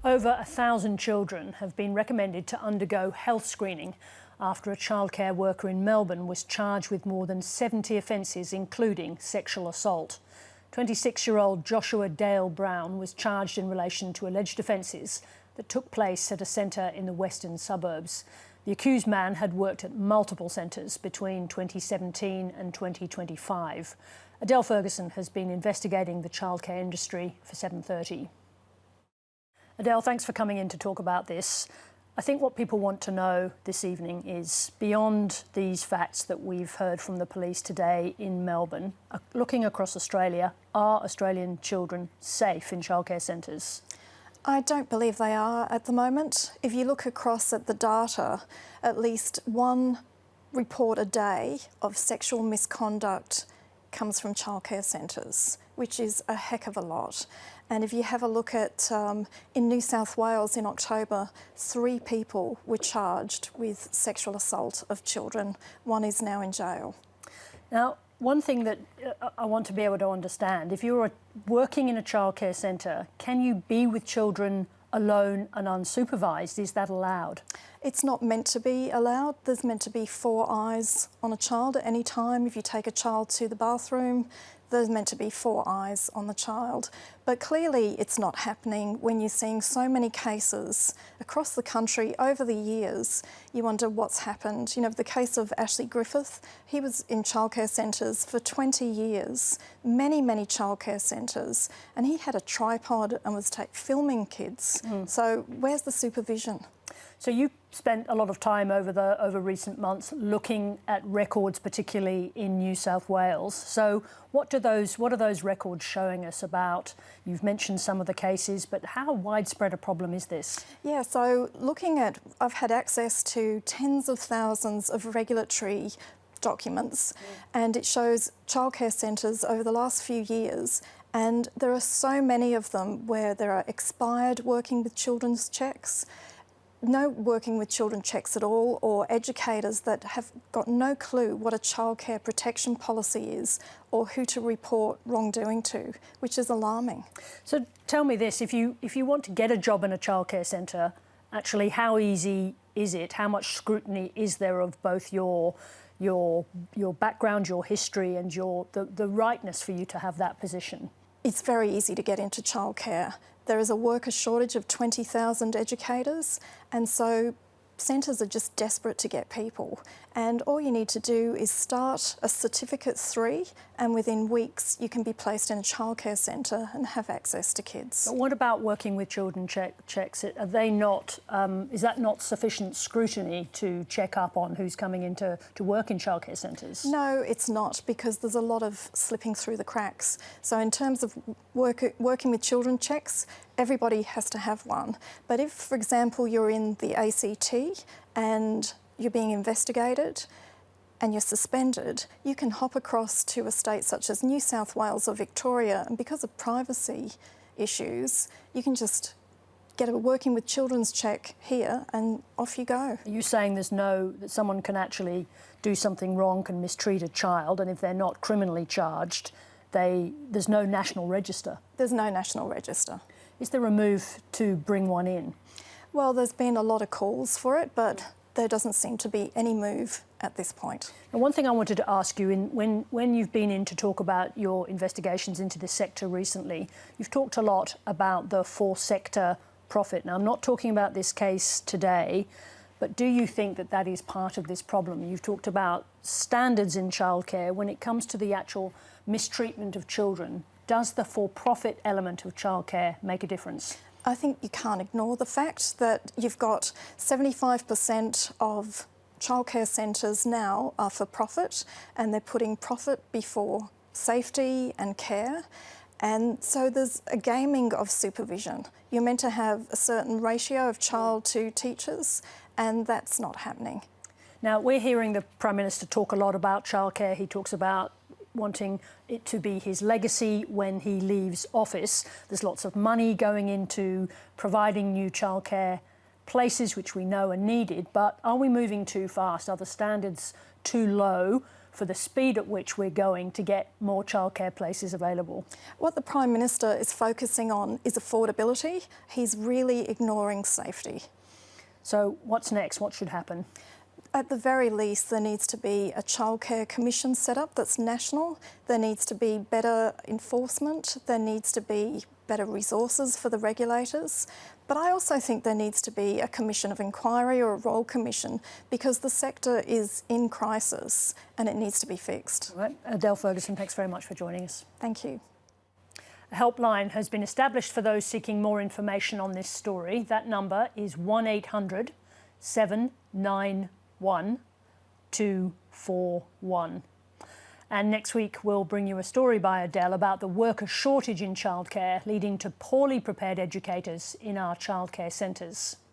Over 1,000 children have been recommended to undergo health screening after a childcare worker in Melbourne was charged with more than 70 offences, including sexual assault. 26-year-old Joshua Dale Brown was charged in relation to alleged offences that took place at a centre in the western suburbs. The accused man had worked at multiple centres between 2017 and 2025. Adele Ferguson has been investigating the childcare industry for 7:30. Adele, thanks for coming in to talk about this. I think what people want to know this evening is, beyond these facts that we've heard from the police today in Melbourne, looking across Australia, are Australian children safe in childcare centres? I don't believe they are at the moment. If you look across at the data, at least one report a day of sexual misconduct comes from childcare centres, which is a heck of a lot. And if you have a look at, in New South Wales in October, 3 people were charged with sexual assault of children. 1 is now in jail. Now, one thing that I want to be able to understand, if you're working in a childcare centre, can you be with children alone and unsupervised? Is that allowed? It's not meant to be allowed. There's meant to be 4 eyes on a child at any time. If you take a child to the bathroom, there's meant to be 4 eyes on the child. But clearly it's not happening when you're seeing so many cases across the country over the years. You wonder what's happened. You know, the case of Ashley Griffith, he was in childcare centres for 20 years, many childcare centres, and he had a tripod and was filming kids. So where's the supervision? So you spent a lot of time over recent months looking at records, particularly in New South Wales. So what are those records showing us about? You've mentioned some of the cases, but how widespread a problem is this? Yeah, so I've had access to tens of thousands of regulatory documents, and it shows childcare centres over the last few years, and there are so many of them where there are expired working with children's checks, no working with children checks at all, or educators that have got no clue what a childcare protection policy is or who to report wrongdoing to, which is alarming. So tell me this, if you want to get a job in a childcare centre, actually how easy is it? How much scrutiny is there of both your background, your history and the rightness for you to have that position? It's very easy to get into childcare. There is a worker shortage of 20,000 educators, and so centres are just desperate to get people. And all you need to do is start a Certificate 3, and within weeks you can be placed in a childcare centre and have access to kids. But what about working with children checks? Are they not? Is that not sufficient scrutiny to check up on who's coming in to work in childcare centres? No, it's not, because there's a lot of slipping through the cracks. So in terms of working with children checks, everybody has to have one. But if, for example, you're in the ACT and you're being investigated and you're suspended, you can hop across to a state such as New South Wales or Victoria, and because of privacy issues, you can just get a working with children's check here and off you go. Are you saying that someone can actually do something wrong, can mistreat a child, and if they're not criminally charged, there's no national register? There's no national register. Is there a move to bring one in? Well, there's been a lot of calls for it, but there doesn't seem to be any move at this point. And one thing I wanted to ask you, when you've been in to talk about your investigations into this sector recently, you've talked a lot about the 4-sector profit. Now, I'm not talking about this case today, but do you think that that is part of this problem? You've talked about standards in childcare. When it comes to the actual mistreatment of children, does the for-profit element of childcare make a difference? I think you can't ignore the fact that you've got 75% of childcare centres now are for profit, and they're putting profit before safety and care. And so there's a gaming of supervision. You're meant to have a certain ratio of child to teachers, and that's not happening. Now, we're hearing the Prime Minister talk a lot about childcare. He talks about wanting it to be his legacy when he leaves office. There's lots of money going into providing new childcare places, which we know are needed, but are we moving too fast? Are the standards too low for the speed at which we're going to get more childcare places available? What the Prime Minister is focusing on is affordability. He's really ignoring safety. So what's next? What should happen? At the very least, there needs to be a childcare commission set up that's national. There needs to be better enforcement. There needs to be better resources for the regulators. But I also think there needs to be a commission of inquiry or a royal commission, because the sector is in crisis and it needs to be fixed. All right. Adele Ferguson, thanks very much for joining us. Thank you. A helpline has been established for those seeking more information on this story. That number is 1800 791 241. And next week we'll bring you a story by Adele about the worker shortage in childcare leading to poorly prepared educators in our childcare centres.